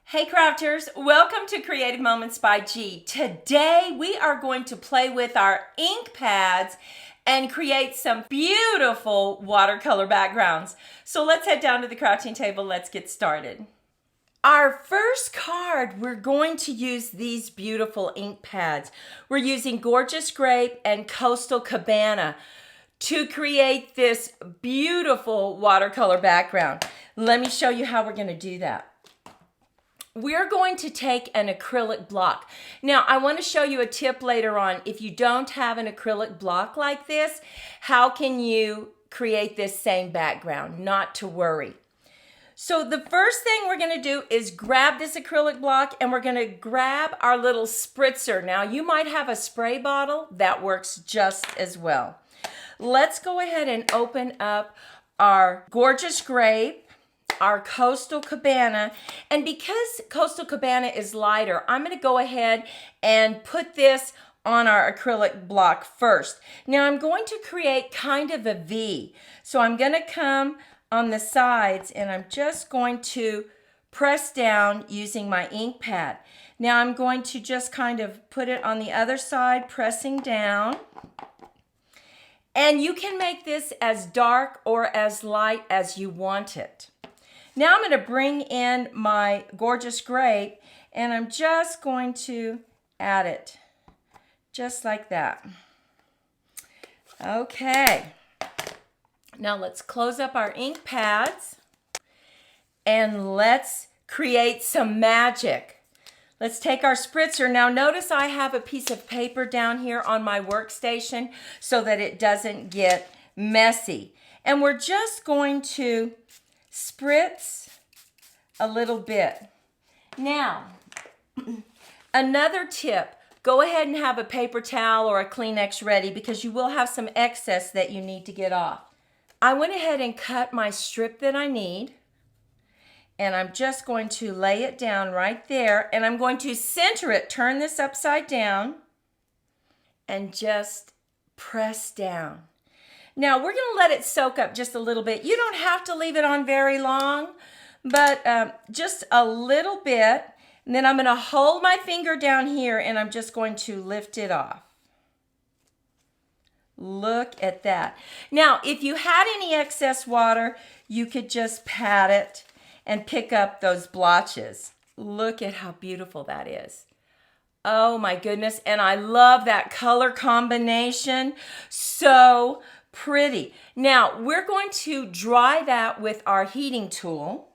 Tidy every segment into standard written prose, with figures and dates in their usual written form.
Hey crafters, welcome to Creative Moments by G. Today we are going to play with our ink pads and create some beautiful watercolor backgrounds. So let's head down to the crafting table. Let's get started. Our first card, we're going to use these beautiful ink pads. We're using Gorgeous Grape and Coastal Cabana to create this beautiful watercolor background. Let me show you how we're going to do that. We're going to take an acrylic block. Now, I want to show you a tip later on. If you don't have an acrylic block like this, how can you create this same background? Not to worry. So the first thing we're going to do is grab this acrylic block and we're going to grab our little spritzer. Now, you might have a spray bottle. That works just as well. Let's go ahead and open up our Gorgeous Grape, our Coastal Cabana, and because Coastal Cabana is lighter, I'm going to go ahead and put this on our acrylic block first. Now I'm going to create kind of a V. So I'm going to come on the sides and I'm just going to press down using my ink pad. Now I'm going to just kind of put it on the other side, pressing down. And you can make this as dark or as light as you want it. Now I'm going to bring in my Gorgeous Grape and I'm just going to add it just like that. Okay. Now let's close up our ink pads and let's create some magic. Let's take our spritzer. Now notice I have a piece of paper down here on my workstation so that it doesn't get messy. And we're just going to spritz a little bit. Now, another tip, go ahead and have a paper towel or a Kleenex ready because you will have some excess that you need to get off. I went ahead and cut my strip that I need and I'm just going to lay it down right there and I'm going to center it, turn this upside down and just press down. Now, we're going to let it soak up just a little bit. You don't have to leave it on very long, but just a little bit. And then I'm going to hold my finger down here and I'm just going to lift it off. Look at that. Now, if you had any excess water, you could just pat it and pick up those blotches. Look at how beautiful that is. Oh my goodness. And I love that color combination. So pretty. Now, we're going to dry that with our heating tool.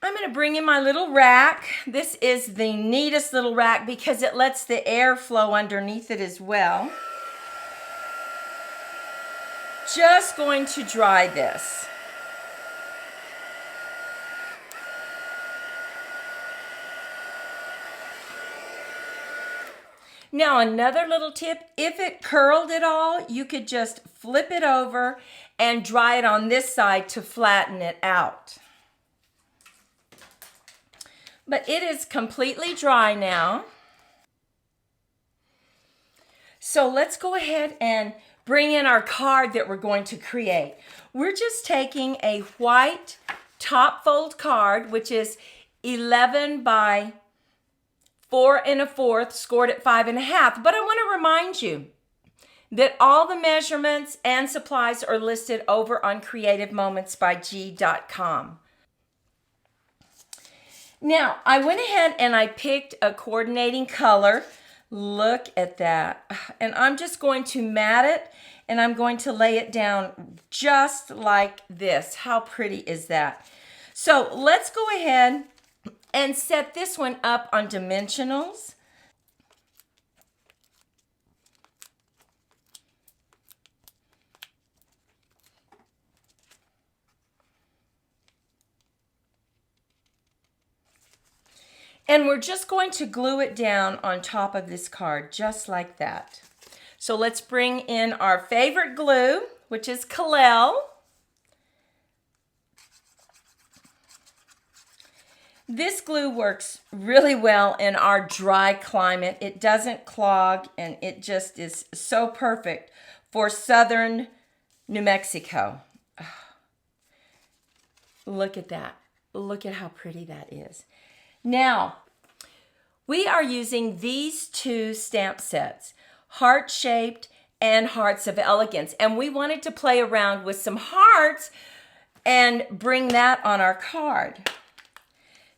I'm going to bring in my little rack. This is the neatest little rack because it lets the air flow underneath it as well. Just going to dry this. Now, another little tip, if it curled at all, you could just flip it over and dry it on this side to flatten it out. But it is completely dry now. So let's go ahead and bring in our card that we're going to create. We're just taking a white top fold card, which is 11 by 4 1/4, scored at 5 1/2. But I want to remind you that all the measurements and supplies are listed over on creativemomentsbyg.com. Now, I went ahead and I picked a coordinating color. Look at that. And I'm just going to mat it and I'm going to lay it down just like this. How pretty is that? So let's go ahead and set this one up on dimensionals. And we're just going to glue it down on top of this card, just like that. So let's bring in our favorite glue, which is Kalel. This glue works really well in our dry climate. It doesn't clog and it just is so perfect for southern New Mexico. Look at that. Look at how pretty that is. Now, we are using these two stamp sets, heart-shaped and Hearts of Elegance. And we wanted to play around with some hearts and bring that on our card.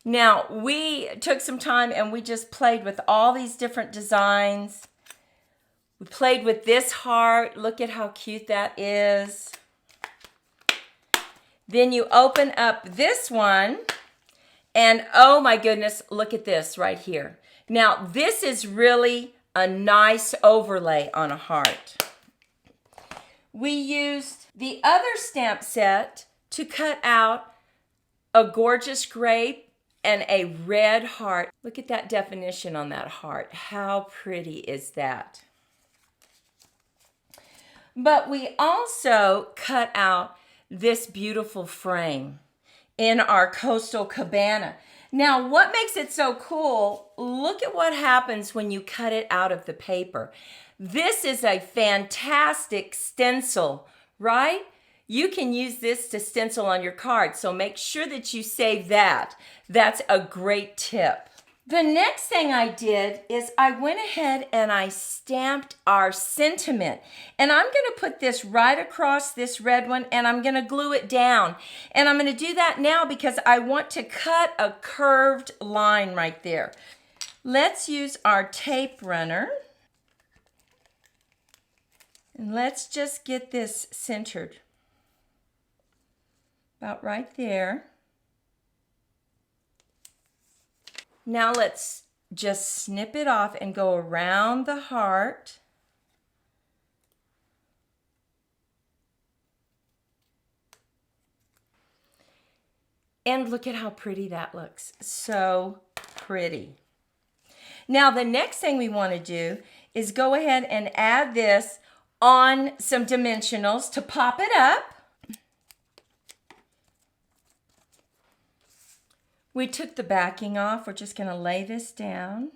Now, we took some time and we just played with all these different designs. We played with this heart. Look at how cute that is. Then you open up this one, and oh my goodness, look at this right here. Now, this is really a nice overlay on a heart. We used the other stamp set to cut out a gorgeous grape and a red heart. Look at that definition on that heart. How pretty is that? But we also cut out this beautiful frame in our coastal cabana. Now, what makes it so cool, look at what happens when you cut it out of the paper. This is a fantastic stencil, right? You can use this to stencil on your card, so make sure that you save that. That's a great tip. The next thing I did is I went ahead and I stamped our sentiment. And I'm going to put this right across this red one and I'm going to glue it down. And I'm going to do that now because I want to cut a curved line right there. Let's use our tape runner. And let's just get this centered. About right there. Now let's just snip it off and go around the heart. And look at how pretty that looks. So pretty. Now the next thing we want to do is go ahead and add this on some dimensionals to pop it up. We took the backing off. We're just going to lay this down.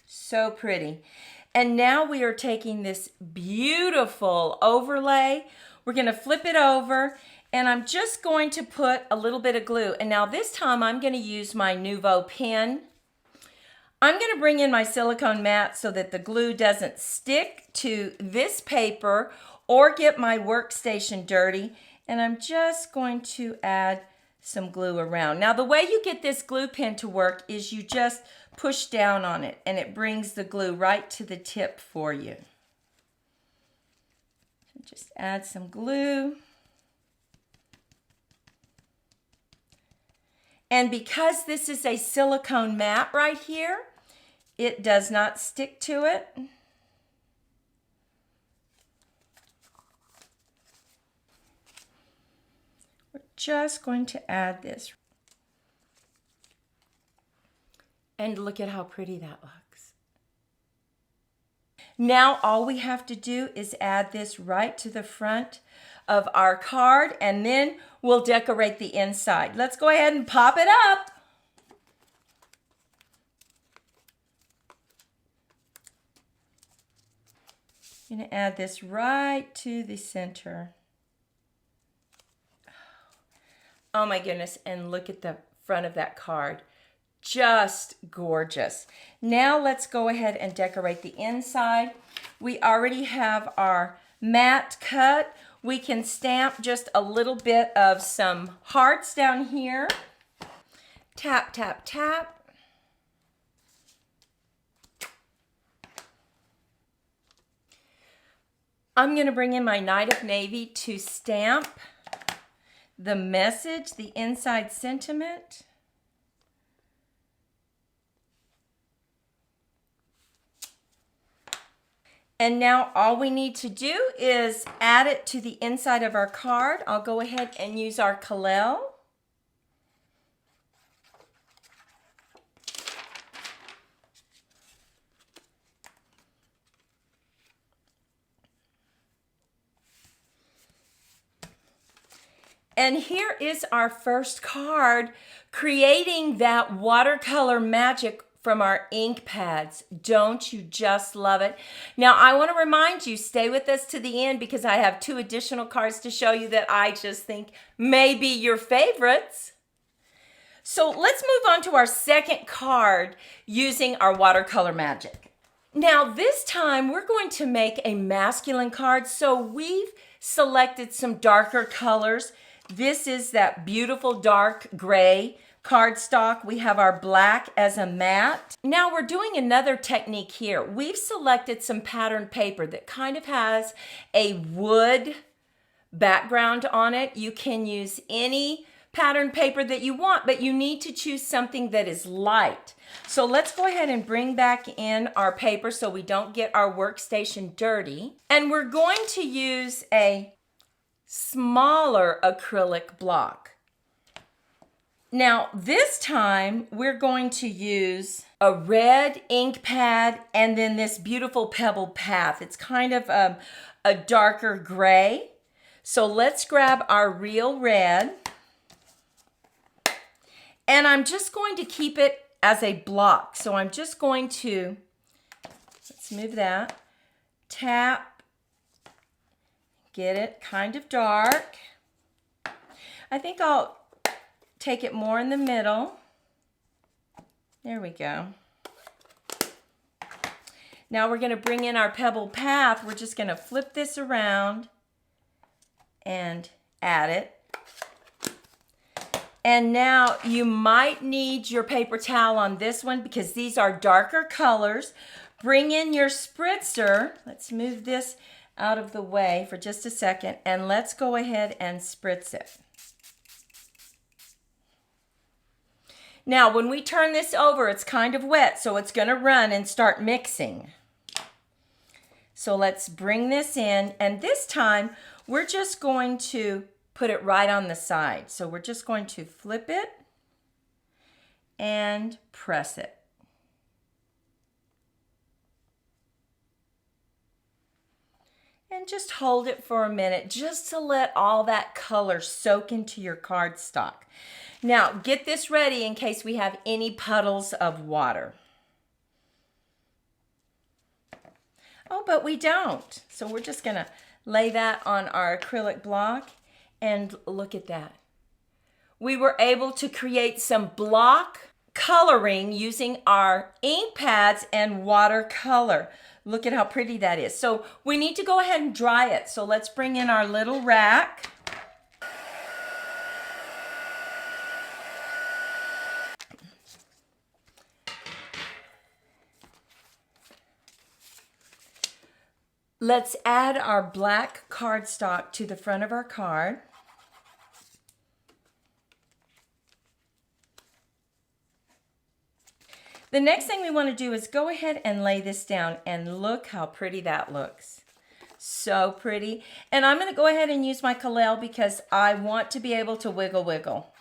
So pretty. And now we are taking this beautiful overlay. We're going to flip it over and I'm just going to put a little bit of glue. And now this time I'm going to use my Nouveau pen. I'm going to bring in my silicone mat so that the glue doesn't stick to this paper or get my workstation dirty. And I'm just going to add some glue around. Now the way you get this glue pen to work is you just push down on it and it brings the glue right to the tip for you. Just add some glue. And because this is a silicone mat right here, it does not stick to it. We're just going to add this. And look at how pretty that looks. Now all we have to do is add this right to the front of our card and then we'll decorate the inside. Let's go ahead and pop it up. I'm going to add this right to the center. Oh my goodness, and look at the front of that card. Just gorgeous. Now let's go ahead and decorate the inside. We already have our mat cut. We can stamp just a little bit of some hearts down here. Tap, tap, tap. I'm going to bring in my Night of Navy to stamp the message, the inside sentiment. And now all we need to do is add it to the inside of our card. I'll go ahead and use our Kalel. And here is our first card, creating that watercolor magic from our ink pads. Don't you just love it? Now, I want to remind you, stay with us to the end because I have 2 additional cards to show you that I just think may be your favorites. So let's move on to our second card using our watercolor magic. Now, this time we're going to make a masculine card. So we've selected some darker colors. This is that beautiful dark gray cardstock. We have our black as a matte. Now we're doing another technique here. We've selected some patterned paper that kind of has a wood background on it. You can use any patterned paper that you want, but you need to choose something that is light. So let's go ahead and bring back in our paper so we don't get our workstation dirty. And we're going to use a smaller acrylic block. Now, this time we're going to use a red ink pad and then this beautiful pebbled path. It's kind of a darker gray. So let's grab our real red. And I'm just going to keep it as a block. So I'm just going to, let's move that, tap, get it kind of dark. I think I'll take it more in the middle. There we go. Now we're going to bring in our pebble path. We're just going to flip this around and add it. And now you might need your paper towel on this one because these are darker colors. Bring in your spritzer. Let's move this out of the way for just a second and let's go ahead and spritz it. Now, when we turn this over, it's kind of wet, so it's going to run and start mixing. So let's bring this in, and this time we're just going to put it right on the side. So we're just going to flip it and press it. And just hold it for a minute just to let all that color soak into your cardstock. Now, get this ready in case we have any puddles of water. Oh, but we don't. So we're just going to lay that on our acrylic block and look at that. We were able to create some block coloring using our ink pads and watercolor. Look at how pretty that is. So we need to go ahead and dry it. So let's bring in our little rack. Let's add our black cardstock to the front of our card. The next thing we want to do is go ahead and lay this down, and look how pretty that looks. So pretty. And I'm going to go ahead and use my Kalel because I want to be able to wiggle.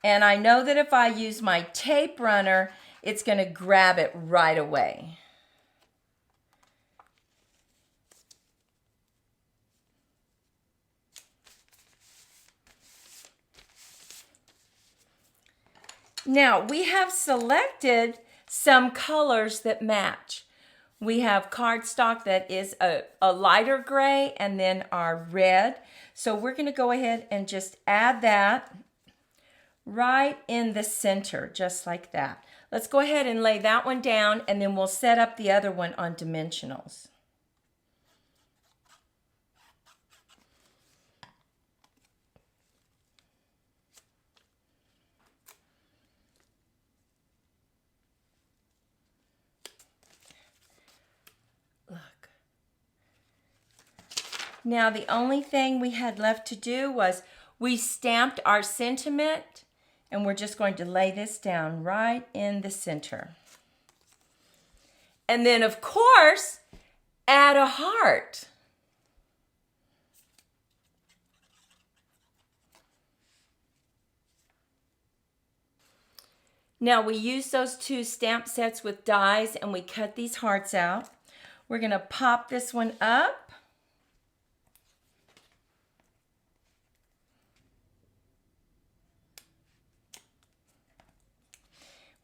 And I know that if I use my tape runner, it's going to grab it right away. Now, we have selected some colors that match. We have cardstock that is a lighter gray and then our red. So we're going to go ahead and just add that right in the center, just like that. Let's go ahead and lay that one down, and then we'll set up the other one on dimensionals. Look. Now the only thing we had left to do was we stamped our sentiment, and we're just going to lay this down right in the center. And then, of course, add a heart. Now, we use those 2 stamp sets with dies, and we cut these hearts out. We're going to pop this one up.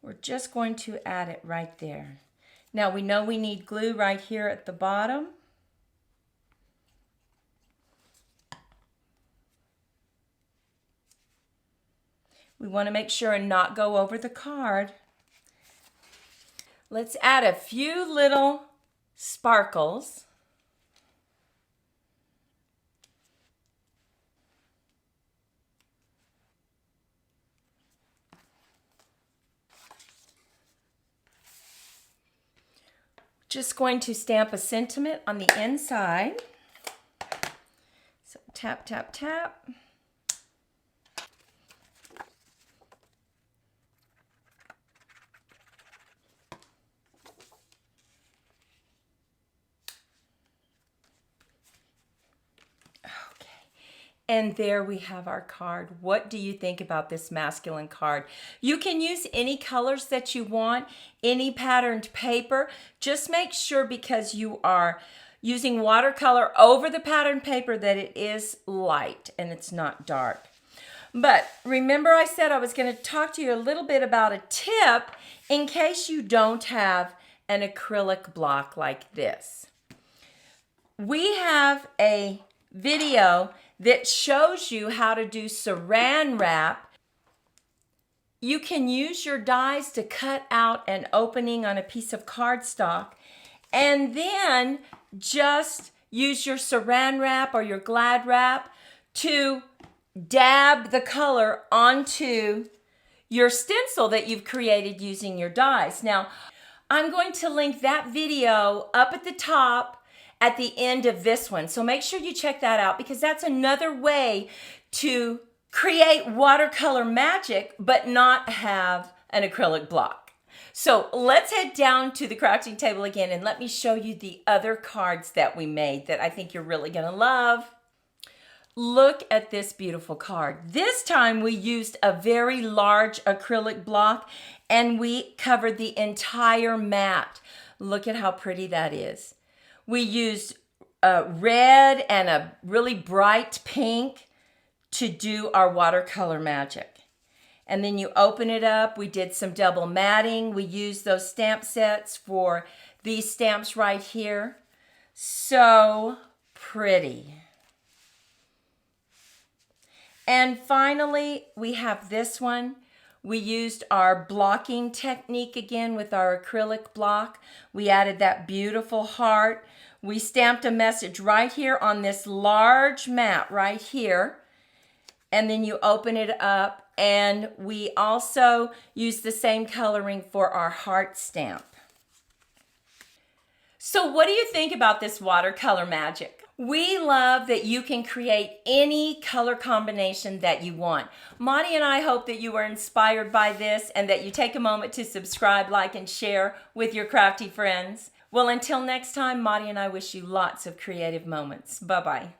We're just going to add it right there. Now we know we need glue right here at the bottom. We want to make sure and not go over the card. Let's add a few little sparkles. Just going to stamp a sentiment on the inside. So tap, tap, tap. And there we have our card. What do you think about this masculine card? You can use any colors that you want, any patterned paper. Just make sure, because you are using watercolor over the patterned paper, that it is light and it's not dark. But remember, I said I was going to talk to you a little bit about a tip in case you don't have an acrylic block like this. We have a video that shows you how to do saran wrap. You can use your dies to cut out an opening on a piece of cardstock and then just use your saran wrap or your Glad wrap to dab the color onto your stencil that you've created using your dies. Now, I'm going to link that video up at the top at the end of this one. So make sure you check that out, because that's another way to create watercolor magic but not have an acrylic block. So let's head down to the crafting table again and let me show you the other cards that we made that I think you're really gonna love. Look at this beautiful card. This time we used a very large acrylic block and we covered the entire mat. Look at how pretty that is. We used red and a really bright pink to do our watercolor magic. And then you open it up. We did some double matting. We used those stamp sets for these stamps right here. So pretty. And finally, we have this one. We used our blocking technique again with our acrylic block. We added that beautiful heart. We stamped a message right here on this large mat right here. And then you open it up, and we also use the same coloring for our heart stamp. So what do you think about this watercolor magic? We love that you can create any color combination that you want. Monty and I hope that you were inspired by this and that you take a moment to subscribe, like, and share with your crafty friends. Well, until next time, Monty and I wish you lots of creative moments. Bye-bye.